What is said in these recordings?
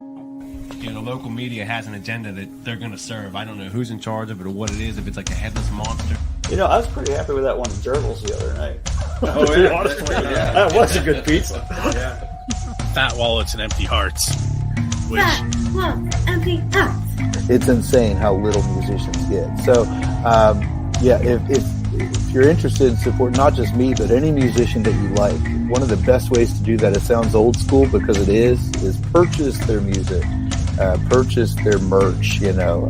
You know, the local media has an agenda that they're going to serve. I don't know who's in charge of it or what it is, if it's like a headless monster. You know, I was pretty happy with that one Gerbils the other night. Oh, yeah. Honestly, yeah. That was a good pizza. Yeah. Fat wallets and empty hearts. Which... Fat wallets, empty hearts. It's insane how little musicians get. So, if you're interested in support, not just me, but any musician that you like, one of the best ways to do that, it sounds old school because it is purchase their music, purchase their merch, you know.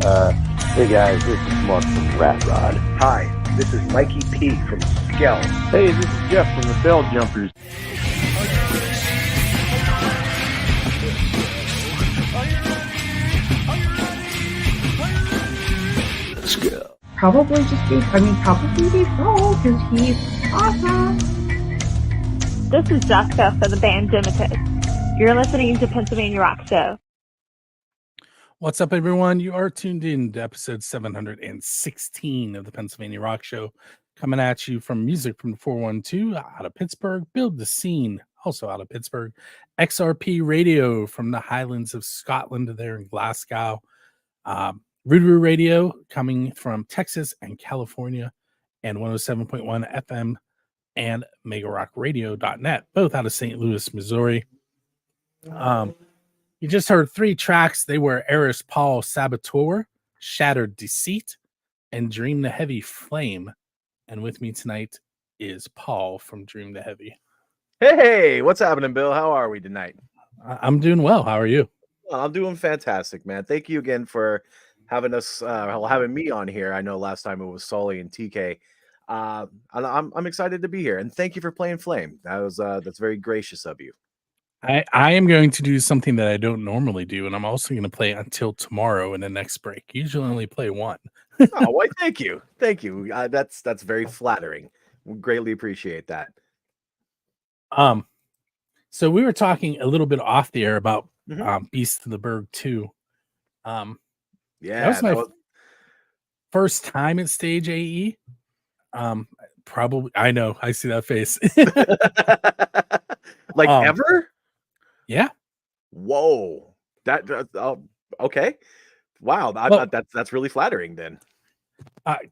Hey guys, this is Mark from Rat Rod. Hi, this is Mikey P from Skell. Hey, this is Jeff from the Bell Jumpers. Let's go. Probably be Paul, because he's awesome. This is Jessica for the band Demetrius. You're listening to Pennsylvania Rock Show. What's up, everyone? You are tuned in to episode 716 of the Pennsylvania Rock Show, coming at you from music from 412 out of Pittsburgh, Build the Scene, also out of Pittsburgh, XRP Radio from the Highlands of Scotland there in Glasgow, Roo Radio coming from Texas and California, and 107.1 FM and megarockradio.net, both out of St. Louis, Missouri. You just heard 3 tracks. They were Eris Paul Saboteur, Shattered Deceit, and Dream the Heavy Flame. And with me tonight is Paul from Dream the Heavy. Hey, what's happening, Bill? How are we tonight? I'm doing well. How are you? Well, I'm doing fantastic, man. Thank you again for having us, having me on here. I know last time it was Sully and TK. I'm excited to be here, and thank you for playing Flame. That's very gracious of you. I am going to do something that I don't normally do, and I'm also going to play Until Tomorrow in the next break. Usually only play one. Oh, well, thank you. That's very flattering. We greatly appreciate that. So we were talking a little bit off the air about Beast of the Berg 2. Yeah, that was my first time at Stage AE. Probably, I know, I see that face. Like ever? Yeah. Whoa. Okay. Wow. That's really flattering then.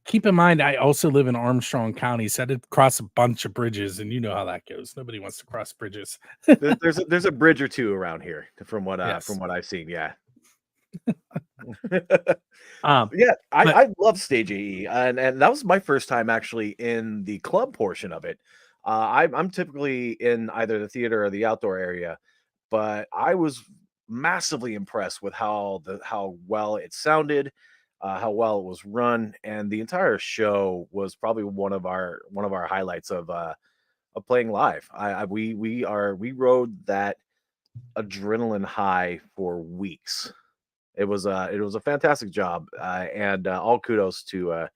Keep in mind, I also live in Armstrong County, so I had to cross a bunch of bridges, and you know how that goes. Nobody wants to cross bridges. there's a bridge or two around here from what I've seen. Yeah. I love Stage AE, and that was my first time actually in the club portion of it. I'm typically in either the theater or the outdoor area, but I was massively impressed with how well it sounded, how well it was run, and the entire show was probably one of our highlights of playing live. We rode that adrenaline high for weeks. It was a fantastic job, and all kudos to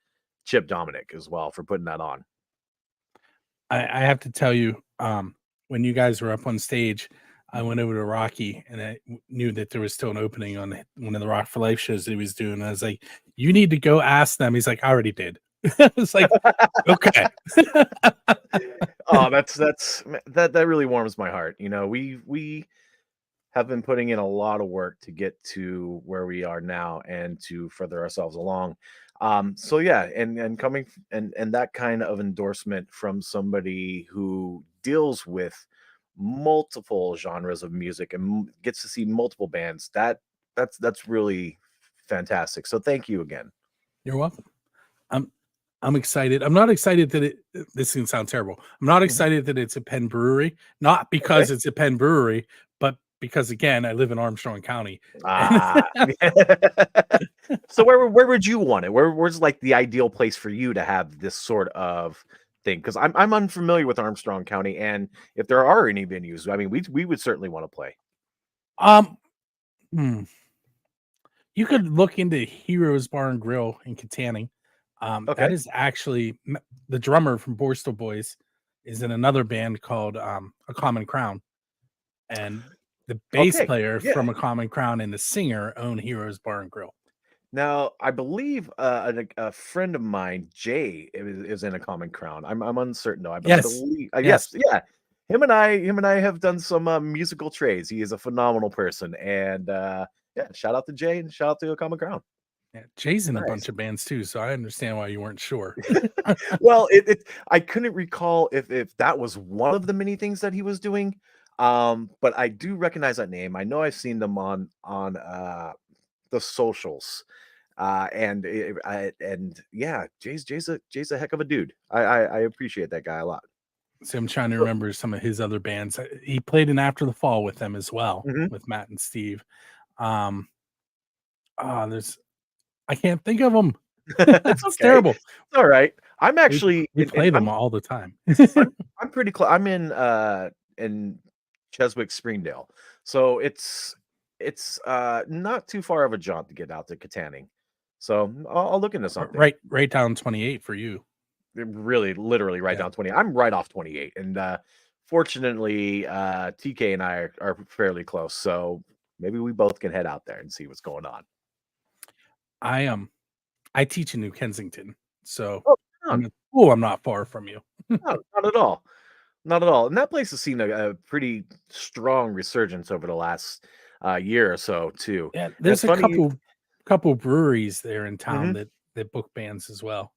Chip Dominic as well for putting that on. I have to tell you, when you guys were up on stage, I went over to Rocky, and I knew that there was still an opening on one of the Rock for Life shows that he was doing. And I was like, "You need to go ask them." He's like, "I already did." It's like, okay. Oh, that really warms my heart. You know, we have been putting in a lot of work to get to where we are now and to further ourselves along. So yeah, and coming and that kind of endorsement from somebody who deals with multiple genres of music and gets to see multiple bands, that's really fantastic. So thank you again. You're welcome. I'm excited. I'm not excited that this can sound terrible. I'm not excited that it's a Penn brewery, not because it's a Penn brewery, but because again, I live in Armstrong County. So where would you want it? Where's like the ideal place for you to have this sort of thing? Because I'm unfamiliar with Armstrong County, and if there are any venues, I mean, we would certainly want to play. You could look into Heroes Bar and Grill in Katanning. That is actually the drummer from Borstal Boys is in another band called A Common Crown, and the bass player from A Common Crown and the singer own Heroes Bar and Grill. Now, I believe a friend of mine, Jay, is in A Common Crown. I'm uncertain though. Yes. Yes, yeah. him and I have done some musical trades. He is a phenomenal person, and yeah, shout out to Jay and shout out to Common Ground. Yeah, Jay's in a Nice. bunch of bands too, so I understand why you weren't sure. Well, I couldn't recall if that was one of the many things that he was doing. But I do recognize that name. I know I've seen them on the socials. And yeah, Jay's a heck of a dude. I appreciate that guy a lot. So I'm trying to remember some of his other bands. He played in After the Fall with them as well, with Matt and Steve. There's I can't think of them. That's Okay. terrible. It's all right. I'm actually We play them all the time. I'm pretty close. I'm in Cheswick, Springdale, so it's not too far of a jaunt to get out to Katanning. So I'll look into something. Right down 28 for you. Really, literally right down 20. I'm right off 28, and fortunately, TK and I are fairly close, so maybe we both can head out there and see what's going on. I teach in New Kensington, so Oh, I'm not far from you. no, not at all. Not at all. And that place has seen a pretty strong resurgence over the last year or so too. Yeah, there's It's a funny, couple breweries there in town that book bands as well.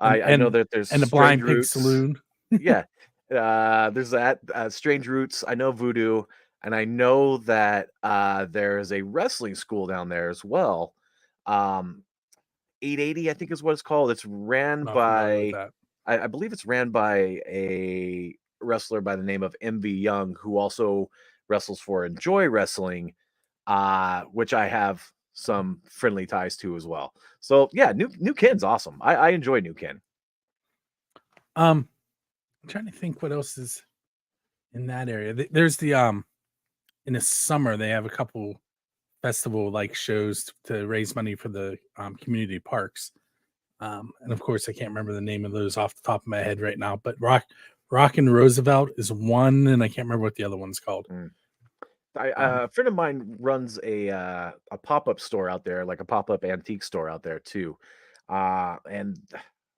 I know that there's and the Strange Blind Pig Roots. Saloon. Yeah. There's that Strange Roots. I know Voodoo, and I know that there's a wrestling school down there as well. 880, I think is what it's called. It's ran Not familiar with by that. I believe it's ran by a wrestler by the name of MV Young, who also wrestles for Enjoy Wrestling, which I have some friendly ties to as well. So yeah, New Ken's awesome. I enjoy New Ken. I'm trying to think what else is in that area. There's the in the summer they have a couple festival like shows to raise money for the community parks. And of course I can't remember the name of those off the top of my head right now, but Rock and Roosevelt is one, and I can't remember what the other one's called. A friend of mine runs a pop-up store out there, like a pop-up antique store out there too. And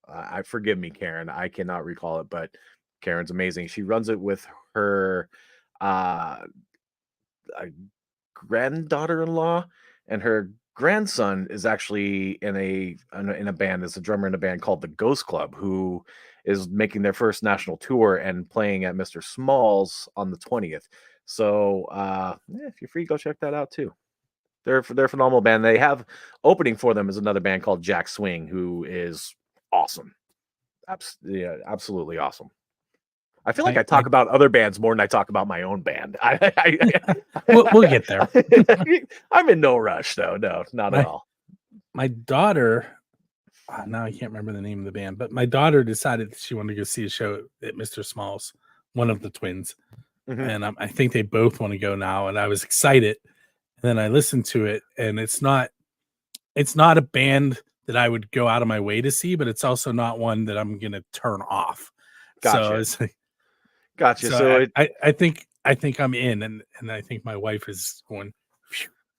I forgive me, Karen, I cannot recall it, but Karen's amazing. She runs it with her granddaughter-in-law, and her grandson is actually in a band, is a drummer in a band called the Ghost Club, who is making their first national tour and playing at Mr. Small's on the 20th. So if you're free, go check that out too. They're a phenomenal band. They have opening for them is another band called Jack Swing, who is awesome. Absolutely awesome. I feel like I talk about other bands more than I talk about my own band. We'll get there. I'm in no rush though. No, not at all. My daughter, now I can't remember the name of the band, but my daughter decided that she wanted to go see a show at Mr. Small's, one of the twins. And I think they both want to go now, and I was excited. And then I listened to it, and it's not a band that I would go out of my way to see, but it's also not one that I'm gonna turn off. Gotcha. So it's like, gotcha. So I think I'm in, and I think my wife is going.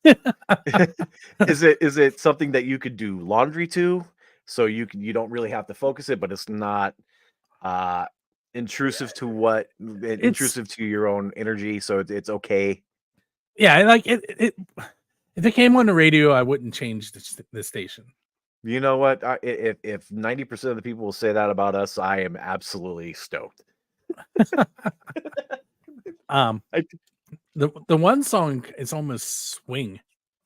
Is it something that you could do laundry to, so you don't really have to focus it, but it's not intrusive to intrusive to your own energy, so it's okay. Yeah, like it. If it came on the radio, I wouldn't change the station. You know what? If 90% of the people will say that about us, I am absolutely stoked. The one song is almost swing,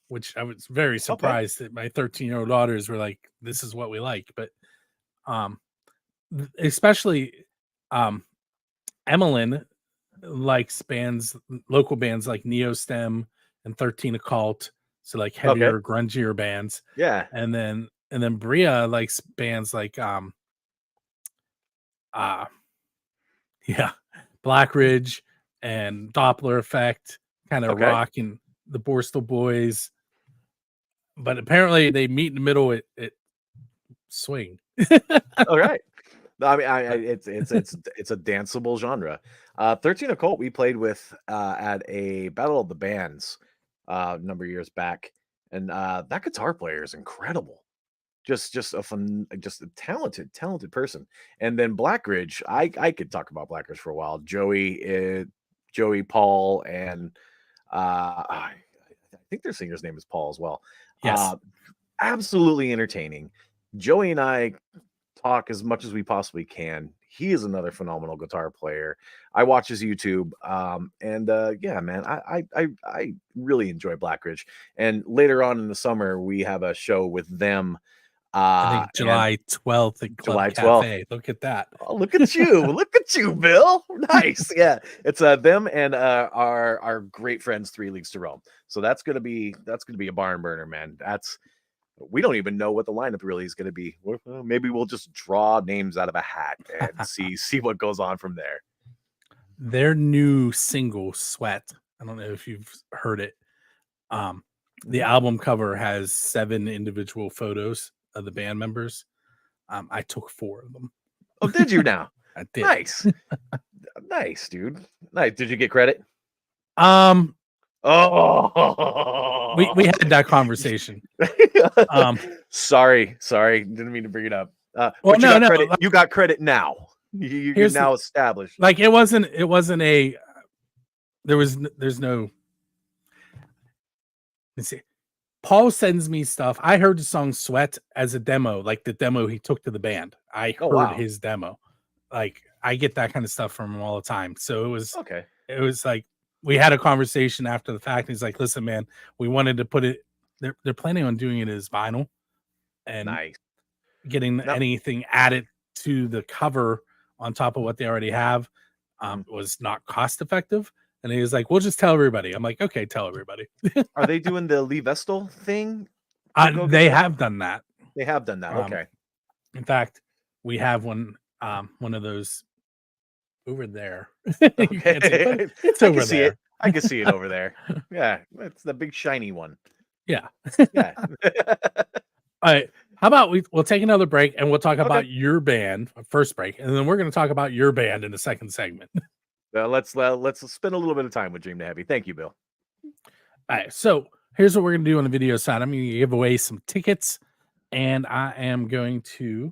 which I was very surprised that my 13-year-old daughters were like, "This is what we like." But especially Emmeline likes local bands like Neostem and 13 Occult, so like heavier, grungier bands. Yeah, and then Bria likes bands like Black Ridge and Doppler Effect, kind of rock, and the Borstal Boys. But apparently they meet in the middle at swing. All right. I mean, it's a danceable genre. 13 Occult we played with at a Battle of the Bands a number of years back, and that guitar player is incredible. just a talented person. And then Blackridge, I could talk about Blackridge for a while. Joey, Paul, and I think their singer's name is Paul as well. Yes. Absolutely entertaining. Joey and I talk as much as we possibly can. He is another phenomenal guitar player. I watch his YouTube, and yeah, man, I really enjoy Blackridge. And later on in the summer, we have a show with them. I think July 12th at Club July Cafe. Look at that. Oh, look at you. Look at you, Bill. Nice. Yeah. It's them and our great friends 3 Leagues to Rome. So that's gonna be a barn burner, man. We don't even know what the lineup really is gonna be. Maybe we'll just draw names out of a hat and see what goes on from there. Their new single, Sweat. I don't know if you've heard it. The album cover has 7 individual photos of the band members. I took 4 of them. Oh, did you now? I did. Nice. Nice, dude. Nice. Did you get credit? Oh, we had that conversation. Sorry. Didn't mean to bring it up. Well, but no. You got credit now. You're now established. Like it wasn't a. There's no. Let's see. Paul sends me stuff. I heard the song Sweat as a demo, like the demo he took to the band. I heard his demo. Like I get that kind of stuff from him all the time. So it was okay. It was like we had a conversation after the fact. He's like, listen, man, we wanted to put it, they're planning on doing it as vinyl and getting anything added to the cover on top of what they already have was not cost effective. And he was like, we'll just tell everybody. I'm like, okay, tell everybody. Are they doing the Lee Vestal thing? They have done that. They have done that. Okay. In fact, we have one of those over there. Okay. It's over see there. It. I can see it over there. Yeah. It's the big shiny one. Yeah. Yeah. All right. How about we'll take another break and we'll talk about your band, first break, and then we're going to talk about your band in the second segment. Let's spend a little bit of time with Dream to Heavy. Thank you, Bill. All right. So here's what we're going to do on the video side. I'm going to give away some tickets, and I am going to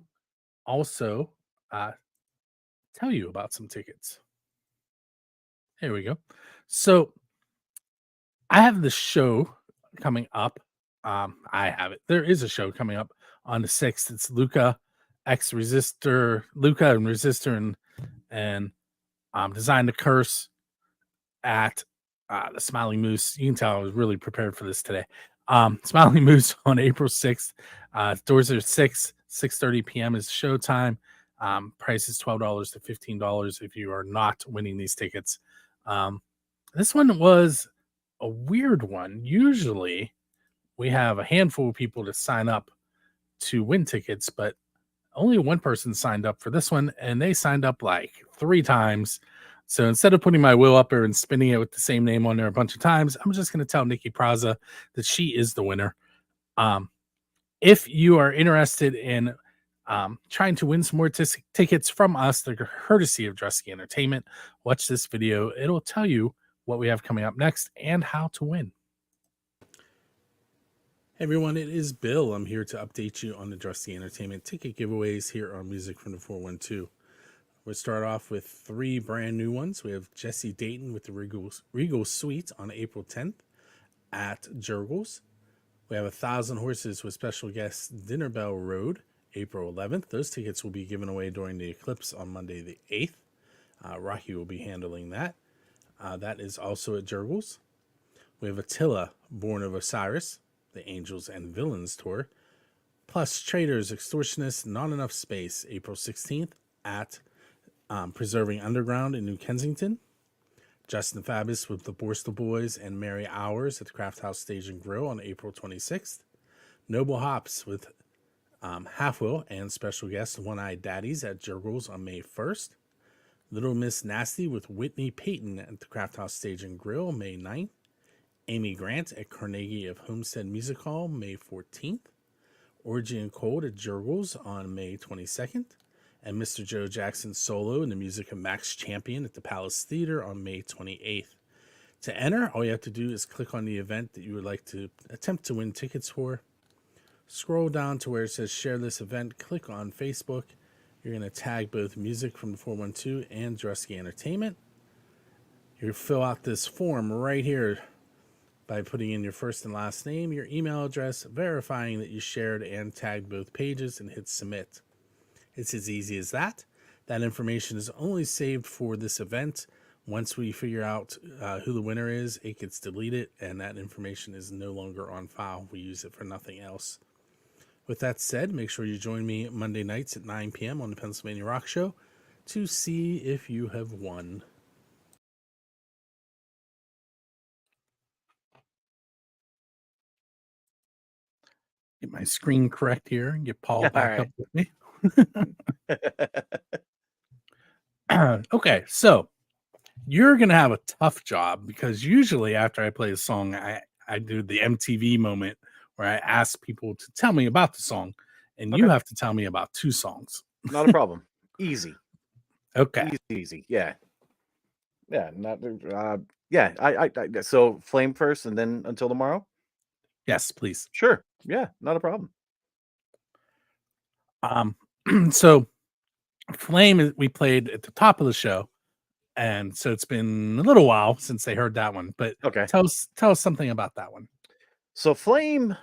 also tell you about some tickets. Here we go. So I have the show coming up. I have it. There is a show coming up on the 6th. It's Luca and Resistor and Design to Curse at the Smiling Moose. You can tell I was really prepared for this today. Smiling Moose on April 6th. Doors are 6:30 p.m. is showtime. Price is $12 to $15 if you are not winning these tickets. This one was a weird one. Usually we have a handful of people to sign up to win tickets, but only one person signed up for this one, and they signed up like 3 times. So instead of putting my wheel up there and spinning it with the same name on there a bunch of times, I'm just going to tell Nikki Praza that she is the winner. If you are interested in trying to win some more tickets from us, they're courtesy of Drusky Entertainment. Watch this video. It'll tell you what we have coming up next and how to win. Hey everyone, it is Bill. I'm here to update you on the Drusky Entertainment ticket giveaways here on Music from the 412. We'll start off with 3 brand new ones. We have Jesse Dayton with the Regal Suite on April 10th at Jurgles. We have 1,000 Horses with special guest Dinner Bell Road, April 11th. Those tickets will be given away during the eclipse on Monday the 8th. Rocky will be handling that. That is also at Jurgles. We have Attila, Born of Osiris, the Angels and Villains tour, plus Traders, Extortionists, Not Enough Space, April 16th at Preserving Underground in New Kensington. Justin Fabus with the Borstal Boys and Mary Hours at the Craft House Stage and Grill on April 26th. Noble Hops with Half Will and special guest One-Eyed Daddies at Jurgles on May 1st. Little Miss Nasty with Whitney Payton at the Craft House Stage and Grill May 9th. Amy Grant at Carnegie of Homestead Music Hall May 14th. Orgy and Cold at Jurgles on May 22nd. And Mr. Joe Jackson solo in the music of Max Champion at the Palace Theater on May 28th. To enter, all you have to do is click on the event that you would like to attempt to win tickets for. Scroll down to where it says share this event. Click on Facebook. You're going to tag both Music from the 412 and Drusky Entertainment. You fill out this form right here by putting in your first and last name, your email address, verifying that you shared and tagged both pages, and hit submit. It's as easy as that. That information is only saved for this event. Once we figure out who the winner is, it gets deleted, and that information is no longer on file. We use it for nothing else. With that said, make sure you join me Monday nights at 9 p.m. on the Pennsylvania Rock Show to see if you have won. Get my screen correct here and get Paul back up with me. Okay, so you're going to have a tough job because usually after I play a song, I do the MTV moment where I ask people to tell me about the song, and you have to tell me about 2 songs. Not a problem. Easy. Okay. Easy. Yeah. Yeah. Not. Yeah. I. So Flame first, and then Until Tomorrow. Yes, please. Sure. Yeah. Not a problem. So Flame we played at the top of the show, and so it's been a little while since they heard that one. But okay, tell us something about that one. So Flame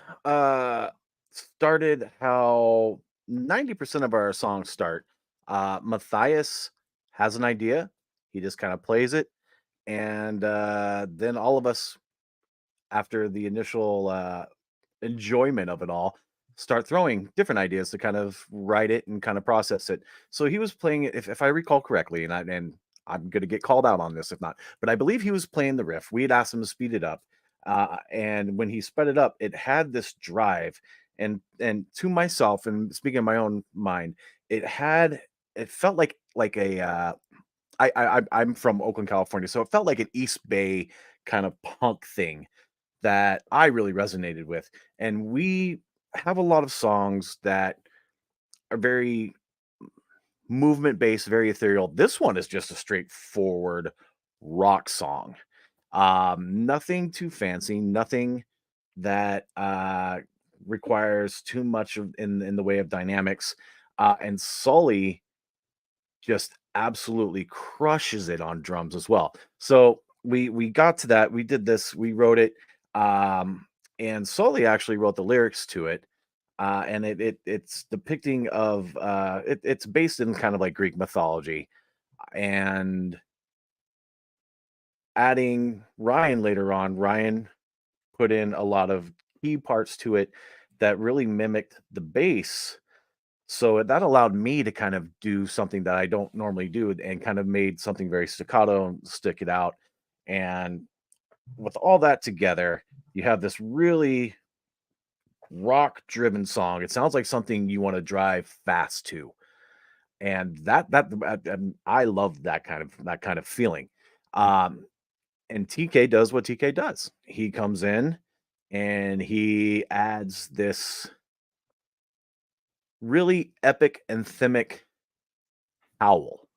started how 90% of our songs start. Mathias has an idea, he just kind of plays it, and then all of us, after the initial enjoyment of it all, start throwing different ideas to kind of write it and kind of process it. So he was playing it, if I recall correctly, and I'm going to get called out on this if not, but I believe he was playing the riff. We had asked him to speed it up. And when he sped it up, it had this drive, and to myself, and speaking in my own mind, it felt like a I'm from Oakland, California, so it felt like an East Bay kind of punk thing that I really resonated with. And we have a lot of songs that are very movement based, very ethereal. This one is just a straightforward rock song. Nothing too fancy, nothing that requires too much in the way of dynamics. And Sully just absolutely crushes it on drums as well. So we got to that. We did this. We wrote it, and Sully actually wrote the lyrics to it. And it's depicting of it's based in kind of like Greek mythology, and adding Ryan later on. Ryan put in a lot of key parts to it that really mimicked the bass. So that allowed me to kind of do something that I don't normally do, and kind of made something very staccato and stick it out. And with all that together, you have this really rock driven song. It sounds like something you want to drive fast to. And that I love that kind of feeling. And TK does what TK does. He comes in and he adds this really epic anthemic howl.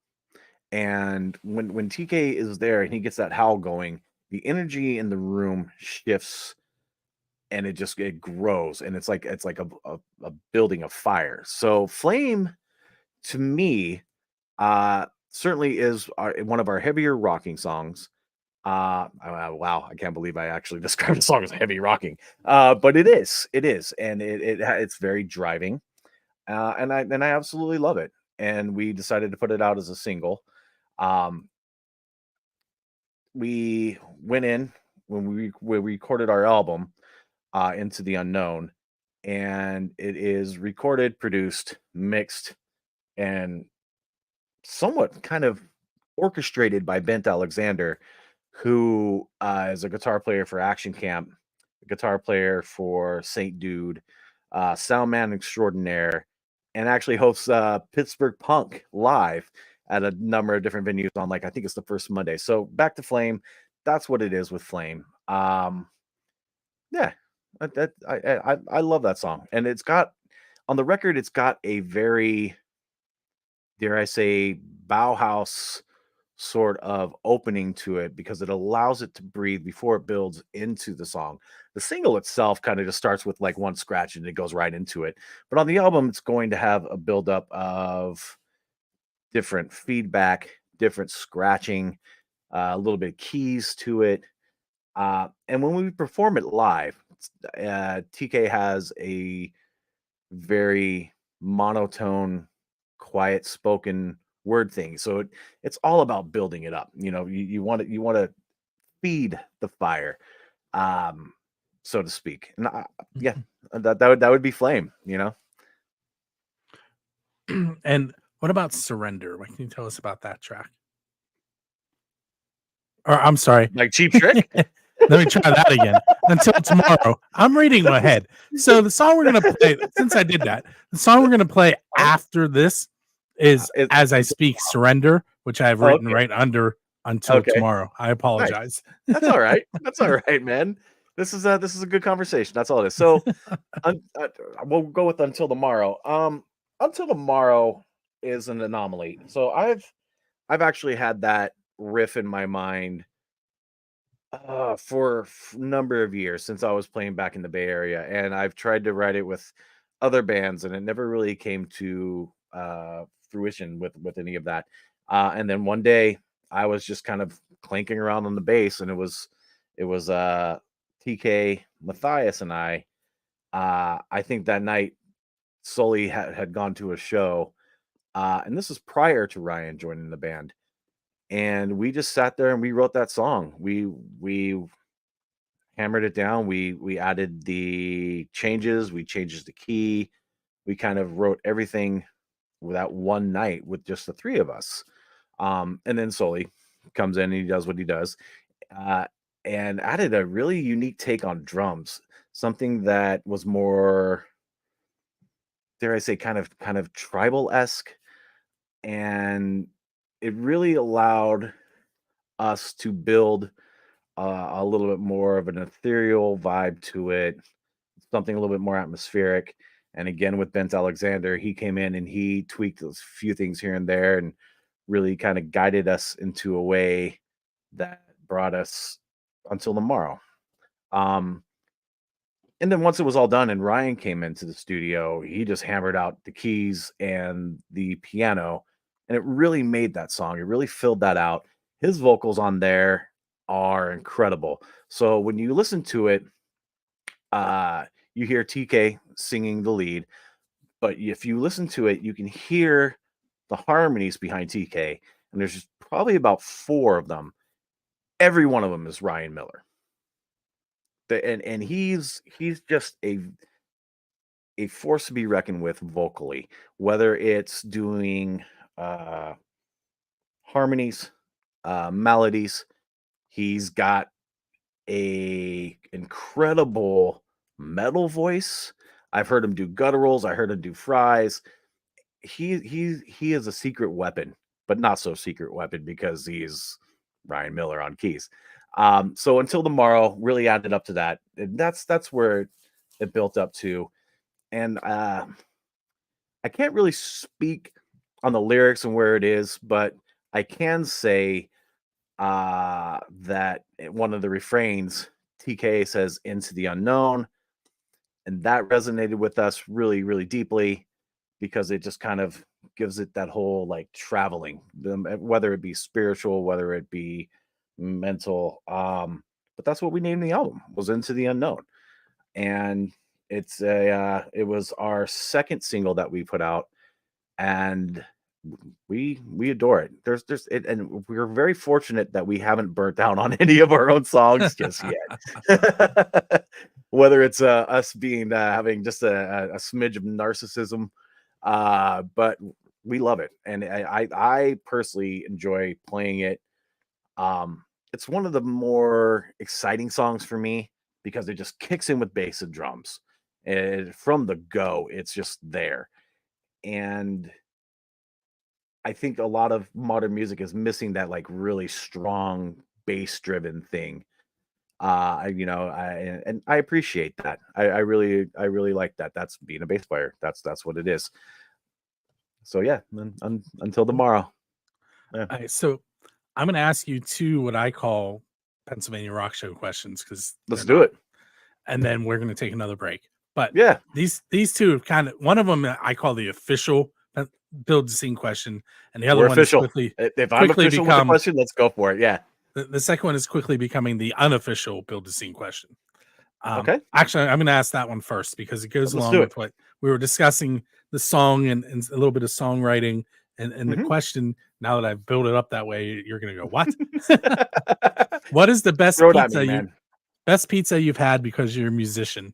And when TK is there and he gets that howl going, the energy in the room shifts, and it grows, and it's like a building of fire. So Flame, to me, certainly is one of our heavier rocking songs. Wow, I can't believe I actually described the song as heavy rocking, but it is, and it's very driving, and I absolutely love it. And we decided to put it out as a single. We went in when we recorded our album, Into the Unknown, and it is recorded, produced, mixed, and somewhat kind of orchestrated by Bent Alexander, who is a guitar player for Action Camp, a guitar player for Saint Dude, sound man extraordinaire, and actually hosts Pittsburgh Punk live at a number of different venues on, like, I think it's the first Monday. So back to Flame. That's what it is with Flame. Yeah, I love that song. And it's got, on the record, it's got a very, dare I say, Bauhaus sort of opening to it because it allows it to breathe before it builds into the song. The single itself kind of just starts with like one scratch and it goes right into it. But on the album, it's going to have a buildup of different feedback, different scratching, a little bit of keys to it. And when we perform it live, TK has a very monotone, quiet spoken word thing. So it's all about building it up. You want to feed the fire, so to speak. And yeah, that would be Flame. And what about Surrender? What can you tell us about that track? Or I'm sorry, like Cheap Trick. Let me try that again. Until tomorrow. I'm reading ahead. So the song we're gonna play, since I did that, the song we're gonna play after this is As I Speak Surrender, which I've written right under Until Tomorrow. I apologize. Nice. That's all right. That's all right, man. This is a good conversation. That's all it is. So we'll go with Until Tomorrow. Until Tomorrow is an anomaly. So I've actually had that riff in my mind for a number of years since I was playing back in the Bay Area, and I've tried to write it with other bands, and it never really came to fruition with any of that. And then one day I was just kind of clanking around on the bass, and it was TK, Mathias, and I think that night Sully had gone to a show, and this is prior to Ryan joining the band. And we just sat there and we wrote that song. We hammered it down. We added the changes. We changed the key. We kind of wrote everything that one night with just the three of us. And then Sully comes in and he does what he does, and added a really unique take on drums. Something that was more, dare I say, kind of tribal-esque, and it really allowed us to build a little bit more of an ethereal vibe to it, something a little bit more atmospheric. And again, with Bent Alexander, he came in and he tweaked a few things here and there and really kind of guided us into a way that brought us Until Tomorrow. And then once it was all done and Ryan came into the studio, he just hammered out the keys and the piano, and it really made that song. It really filled that out. His vocals on there are incredible. So when you listen to it, you hear TK singing the lead, but if you listen to it, you can hear the harmonies behind TK, and there's probably about 4 of them. Every one of them is Ryan Miller. And he's just a force to be reckoned with vocally, whether it's doing harmonies, melodies. He's got a incredible metal voice. I've heard him do gutturals. I heard him do fries. He is a secret weapon, but not so secret weapon because he's Ryan Miller on keys. So Until Tomorrow really added up to that. And that's where it built up to. And I can't really speak on the lyrics and where it is, but I can say that one of the refrains, TK says "into the unknown," and that resonated with us really, really deeply because it just kind of gives it that whole like traveling, whether it be spiritual, whether it be mental. But that's what we named the album, was Into the Unknown. And it was our second single that we put out, and we adore it. There's it, and we're very fortunate that we haven't burnt down on any of our own songs just yet. Whether it's us being having just a smidge of narcissism, but we love it, and I personally enjoy playing it. It's one of the more exciting songs for me because it just kicks in with bass and drums, and from the go, it's just there. And I think a lot of modern music is missing that like really strong bass driven thing. And I appreciate that. I really like that. That's being a bass player. That's what it is. So yeah, Until Tomorrow. Yeah. So I'm going to ask you two what I call Pennsylvania Rock Show questions because let's do it, and then we're going to take another break. But yeah, these two have kind of, one of them I call the official build the scene question, and the other one official. is quickly. If I'm official with the question, let's go for it. Yeah. The second one is quickly becoming the unofficial build the scene question. Okay. Actually, I'm going to ask that one first because it goes along with what we were discussing, the song and a little bit of songwriting. And the question, now that I've built it up that way, you're going to go, what? What is the best pizza you've had because you're a musician?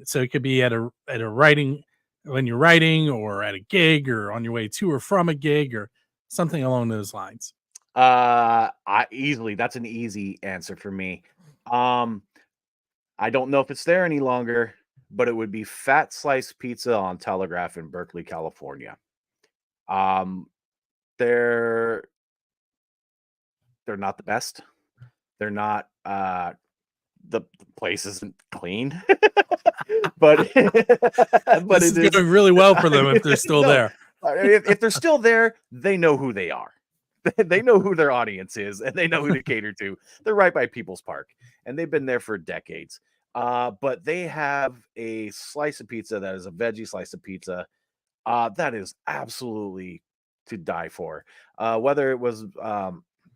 So it could be at a writing, when you're writing, or at a gig, or on your way to or from a gig, or something along those lines. That's an easy answer for me. I don't know if it's there any longer, but it would be Fat Slice Pizza on Telegraph in Berkeley, California. They're not the best. They're not the place isn't clean. but this is going really well for them if they're still there. If they're still there, they know who they are. They know who their audience is, and they know who to cater to. They're right by People's Park, and they've been there for decades. But they have a slice of pizza that is a veggie slice of pizza that is absolutely to die for. Whether it was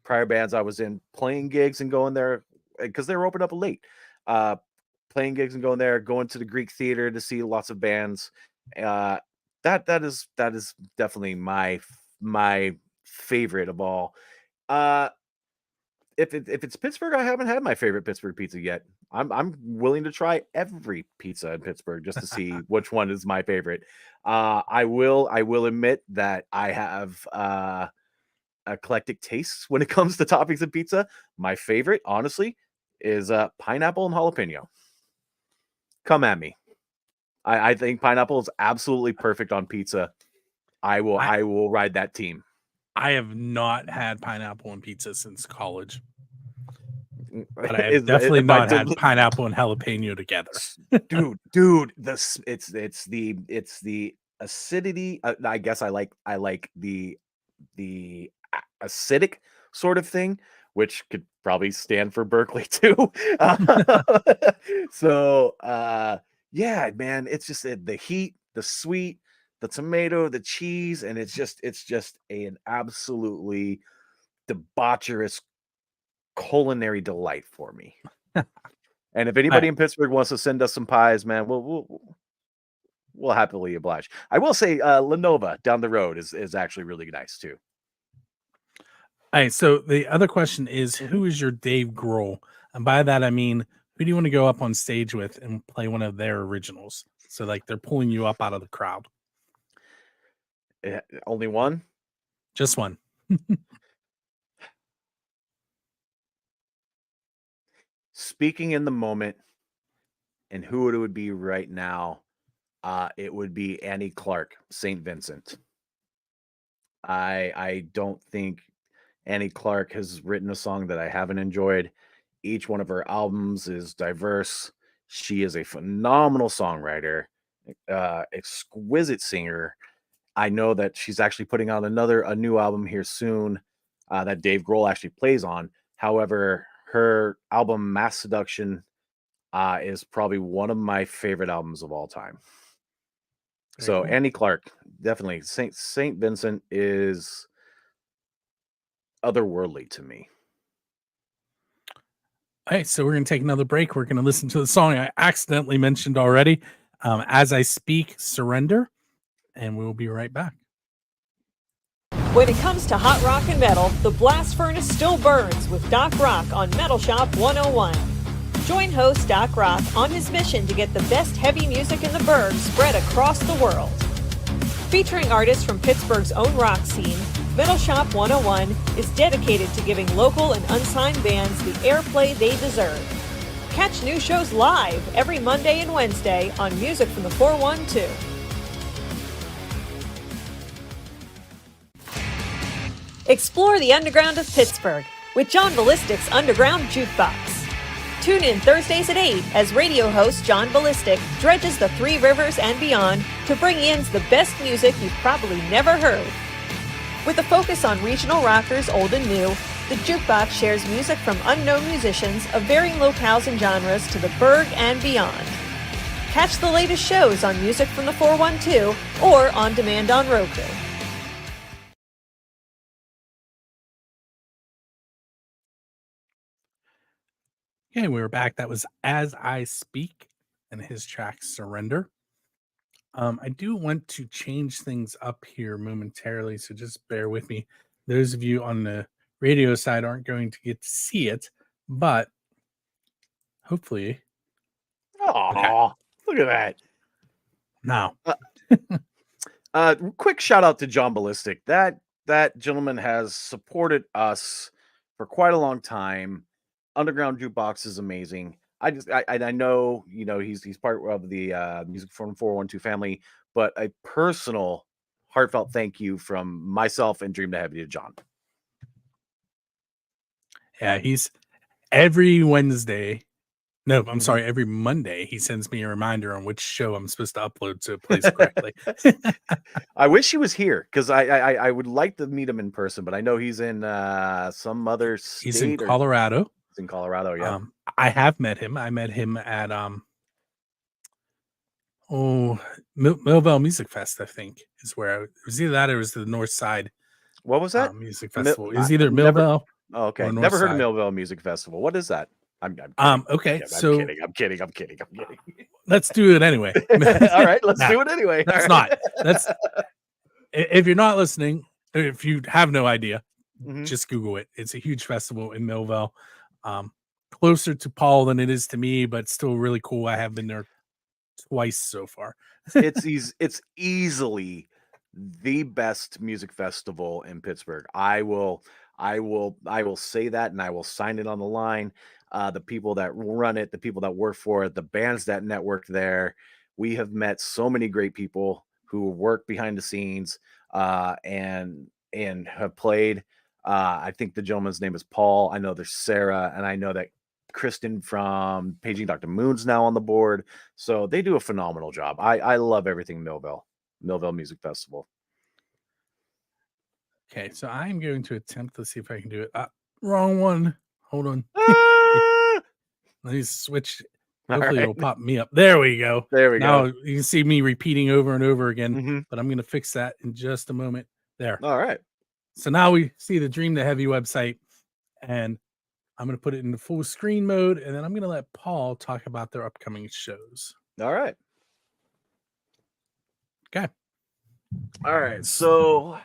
prior bands I was in, playing gigs and going there because they were open up late, playing gigs and going there, going to the Greek Theater to see lots of bands. That is definitely my favorite of all. If it's Pittsburgh, I haven't had my favorite Pittsburgh pizza yet. I'm willing to try every pizza in Pittsburgh just to see which one is my favorite. I will admit that I have eclectic tastes when it comes to toppings of pizza. My favorite, honestly, is pineapple and jalapeno. Come at me. I think pineapple is absolutely perfect on pizza. I will ride that team. I have not had pineapple on pizza since college, but I have definitely not had pineapple and jalapeno together. dude, it's the acidity. I guess I like the acidic sort of thing, which could probably stand for Berkeley too. So yeah, man, it's just the heat, the sweet, the tomato, the cheese, and it's just an absolutely debaucherous culinary delight for me. And if anybody in Pittsburgh wants to send us some pies, man, we'll happily oblige. I will say Lenova down the road is actually really nice too. All right, so the other question is, who is your Dave Grohl? And by that I mean, who do you want to go up on stage with and play one of their originals? So like they're pulling you up out of the crowd. Only one? Just one. Speaking in the moment, and who it would be right now, it would be Annie Clark, St. Vincent. I don't think Annie Clark has written a song that I haven't enjoyed. Each one of her albums is diverse. She is a phenomenal songwriter, exquisite singer. I know that she's actually putting out a new album here soon that Dave Grohl actually plays on. However, her album Mass Seduction is probably one of my favorite albums of all time. So Annie Clark, definitely. St. Vincent is otherworldly to me. All right, so we're going to take another break. We're going to listen to the song I accidentally mentioned already, As I Speak, Surrender, and we'll be right back. When it comes to hot rock and metal, the blast furnace still burns with Doc Rock on Metal Shop 101. Join host Doc Rock on his mission to get the best heavy music in the Burgh spread across the world. Featuring artists from Pittsburgh's own rock scene, Metal Shop 101 is dedicated to giving local and unsigned bands the airplay they deserve. Catch new shows live every Monday and Wednesday on Music from the 412. Explore the underground of Pittsburgh with John Ballistic's Underground Jukebox. Tune in Thursdays at 8 as radio host John Ballistic dredges the Three Rivers and beyond to bring in the best music you've probably never heard. With a focus on regional rockers old and new, The Jukebox shares music from unknown musicians of varying locales and genres to the Berg and beyond. Catch the latest shows on Music from the 412 or on demand on Roku. Okay, we were back. That was As I Speak and his track Surrender. I do want to change things up here momentarily, so just bear with me. Those of you on the radio side aren't going to get to see it, but hopefully. Oh, look at that. Now. Quick shout out to John Ballistic. That gentleman has supported us for quite a long time. Underground Jukebox is amazing. I know, he's part of the Music from 412 family, but a personal heartfelt thank you from myself and Dream to Heavy to John. Yeah, he's every Wednesday. No, I'm sorry, every Monday he sends me a reminder on which show I'm supposed to upload so it plays correctly. I wish he was here because I would like to meet him in person, but I know he's in some other state. He's in Colorado. He's in Colorado, yeah. I have met him. I met him at Millville Music Fest, I think, is where it was either that or it was the North Side. What was that? Music Festival. It was either Millville. Okay. Never heard of Millville Music Festival. What is that? I'm okay. I'm kidding. Let's do it anyway. All right, let's do it anyway. That's if you're not listening, if you have no idea, just Google it. It's a huge festival in Millville. Closer to Paul than it is to me, but still really cool. I have been there twice so far. It's easily the best music festival in Pittsburgh. I will say that, and I will sign it on the line. The people that run it, the people that work for it, the bands that network there. We have met so many great people who work behind the scenes and have played. I think the gentleman's name is Paul. I know there's Sarah, and I know that Kristen from Paging Dr. Moon's now on the board. So they do a phenomenal job. I love everything Millville Music Festival. Okay, so I'm going to attempt to see if I can do it. Wrong one. Hold on. Let me switch. Hopefully it'll pop me up. There we go. There we now go. You can see me repeating over and over again, but I'm going to fix that in just a moment. There. All right. So now we see the Dream to Heavy website, and I'm going to put it into full screen mode, and then I'm going to let Paul talk about their upcoming shows. All right. Okay. All right. So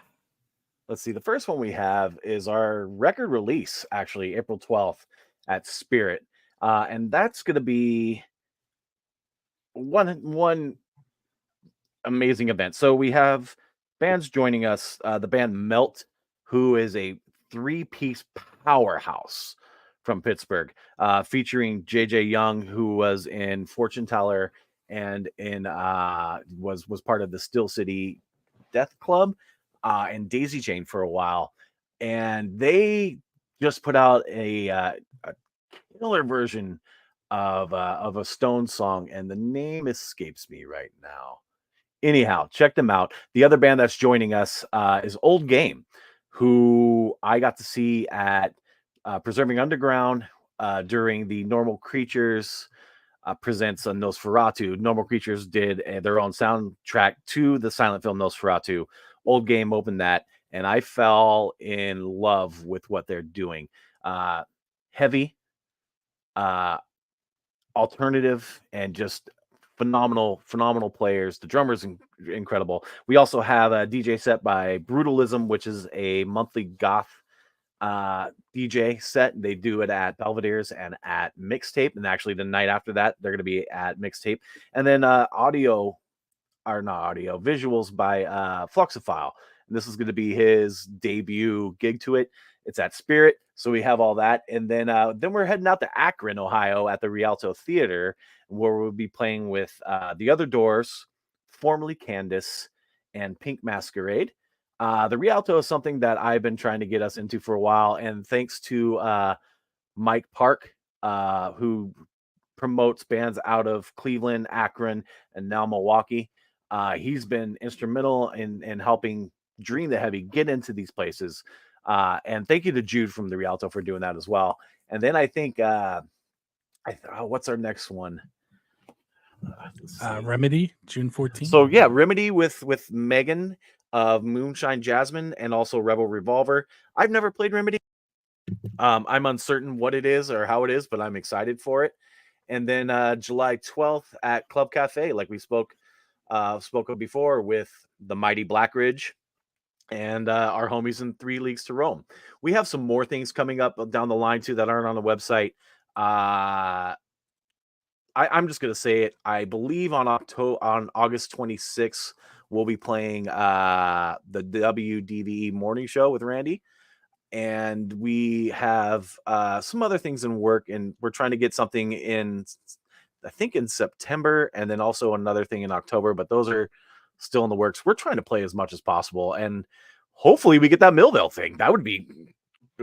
let's see. The first one we have is our record release, actually, April 12th at Spirit. And that's going to be one amazing event. So we have bands joining us. The band Melt, who is a 3-piece powerhouse from Pittsburgh, featuring JJ Young, who was in Fortune Teller and was part of the Steel City Death Club and Daisy Chain for a while. And they just put out a killer version of a Stone song, and the name escapes me right now. Anyhow, check them out. The other band that's joining us is Old Game, who I got to see at Preserving Underground during the Normal Creatures presents on Nosferatu. Normal Creatures did their own soundtrack to the silent film Nosferatu. Old Game opened that, and I fell in love with what they're doing. Heavy, alternative, and just phenomenal players. The drummer's incredible. We also have a DJ set by Brutalism, which is a monthly goth DJ set. They do it at Belvedere's and at Mixtape, and actually the night after that they're going to be at Mixtape. And then visuals by Fluxophile, and this is going to be his debut gig to it. It's at Spirit, so we have all that. And then we're heading out to Akron, Ohio at the Rialto Theater, where we'll be playing with The Other Doors, formerly Candace, and Pink Masquerade. The Rialto is something that I've been trying to get us into for a while, and thanks to Mike Park, who promotes bands out of Cleveland, Akron, and now Milwaukee. He's been instrumental in helping Dream the Heavy get into these places. And thank you to Jude from the Rialto for doing that as well. And then I think, what's our next one? Remedy, June 14th. So yeah, Remedy with Megan of Moonshine Jasmine and also Rebel Revolver. I've never played Remedy. I'm uncertain what it is or how it is, but I'm excited for it. And then July 12th at Club Cafe, like we spoke of before, with the Mighty Black Ridge and our homies in 3 Leagues to Rome. We have some more things coming up down the line too that aren't on the website. I'm just gonna say it. I believe on August 26th, we'll be playing the WDVE morning show with Randy. And we have some other things in work, and we're trying to get something in, I think, in September, and then also another thing in October, but those are still in the works. We're trying to play as much as possible, and hopefully we get that Millville thing. That would be,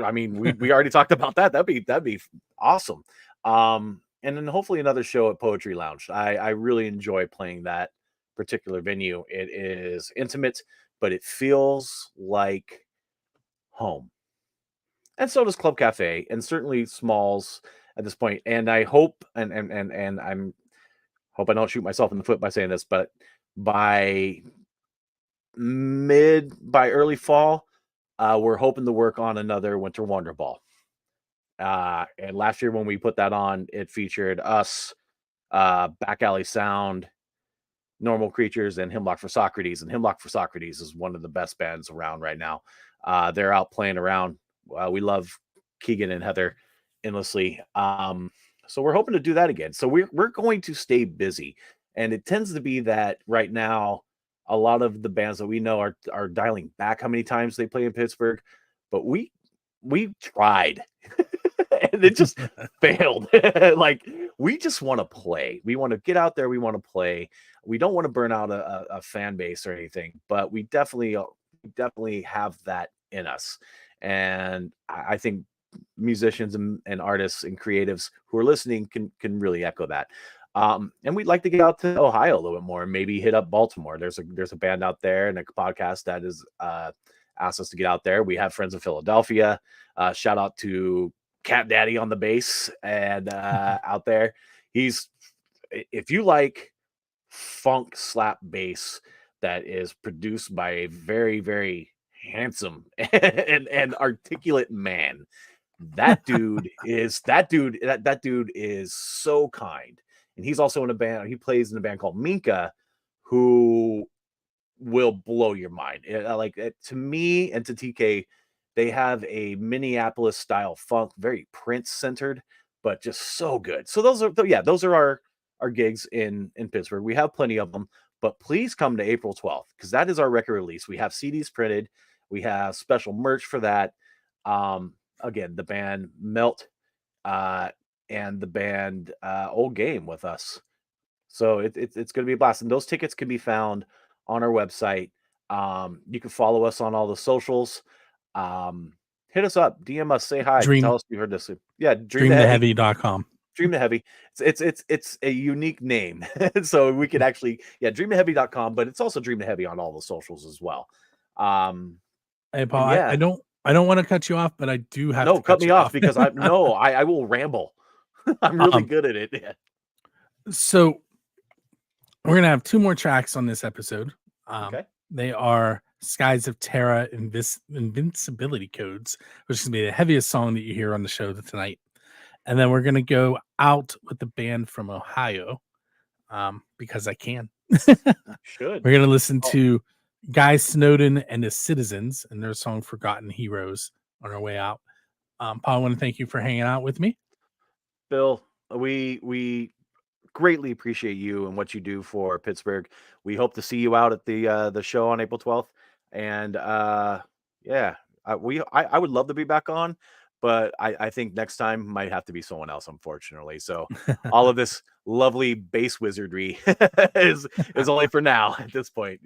I mean, we already talked about that. That'd be awesome. And then hopefully another show at Poetry Lounge. I really enjoy playing that particular venue. It is intimate, but it feels like home. And so does Club Cafe, and certainly Smalls at this point. And I hope, and I'm hope I don't shoot myself in the foot by saying this, but by early fall, we're hoping to work on another Winter Wonder Ball. And last year when we put that on, it featured us, Back Alley Sound, Normal Creatures, and Hemlock for Socrates. And Hemlock for Socrates is one of the best bands around right now. They're out playing around. We love Keegan and Heather endlessly. So we're hoping to do that again. So we're going to stay busy. And it tends to be that right now, a lot of the bands that we know are dialing back how many times they play in Pittsburgh. But we tried and it just failed. Like, we just want to play. We want to get out there. We want to play. We don't want to burn out a fan base or anything, but we definitely have that in us. And I think musicians and artists and creatives who are listening can really echo that. And we'd like to get out to Ohio a little bit more and maybe hit up Baltimore. There's a band out there and a podcast that is asked us to get out there. We have friends in Philadelphia. Shout out to Cat Daddy on the bass and out there. If you like funk slap bass that is produced by a very, very handsome and articulate man, that dude is so kind. And he's also in a band. He plays in a band called Minka, who will blow your mind. To me and to TK, they have a Minneapolis style funk, very Prince centered, but just so good. So those are our gigs in Pittsburgh. We have plenty of them, but please come to April 12th because that is our record release. We have CDs printed. We have special merch for that. Again, the band Melt and the band Old Game with us. So it's going to be a blast. And those tickets can be found on our website. You can follow us on all the socials. Hit us up, DM us, say hi, tell us you heard this. Yeah, dreamtheheavy.com. Dream the Heavy. It's a unique name. So we could actually, dreamtheheavy.com, but it's also Dream the Heavy on all the socials as well. Hey Paul, I don't want to cut you off, but I do have to cut me off because I will ramble. I'm really good at it. Yeah. So we're gonna have 2 more tracks on this episode. Okay. They are Skies of Terra Invincibility Codes, which is going to be the heaviest song that you hear on the show tonight. And then we're going to go out with the band from Ohio because I can. Should. We're going to listen to Guy Snowden and the Citizens and their song Forgotten Heroes on our way out. Paul, I want to thank you for hanging out with me. Bill, we greatly appreciate you and what you do for Pittsburgh. We hope to see you out at the show on April 12th. And I would love to be back on, but I think next time might have to be someone else, unfortunately. So all of this lovely bass wizardry is only for now at this point.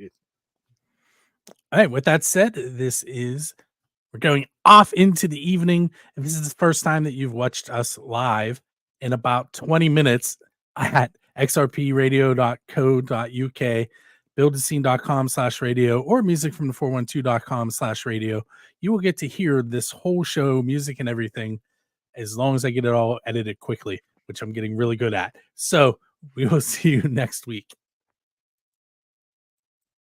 All right. With that said, we're going off into the evening. If this is the first time that you've watched us live in about 20 minutes at xrpradio.co.uk, buildascene.com/radio or musicfromthe412.com/radio. You will get to hear this whole show, music and everything, as long as I get it all edited quickly, which I'm getting really good at. So we will see you next week.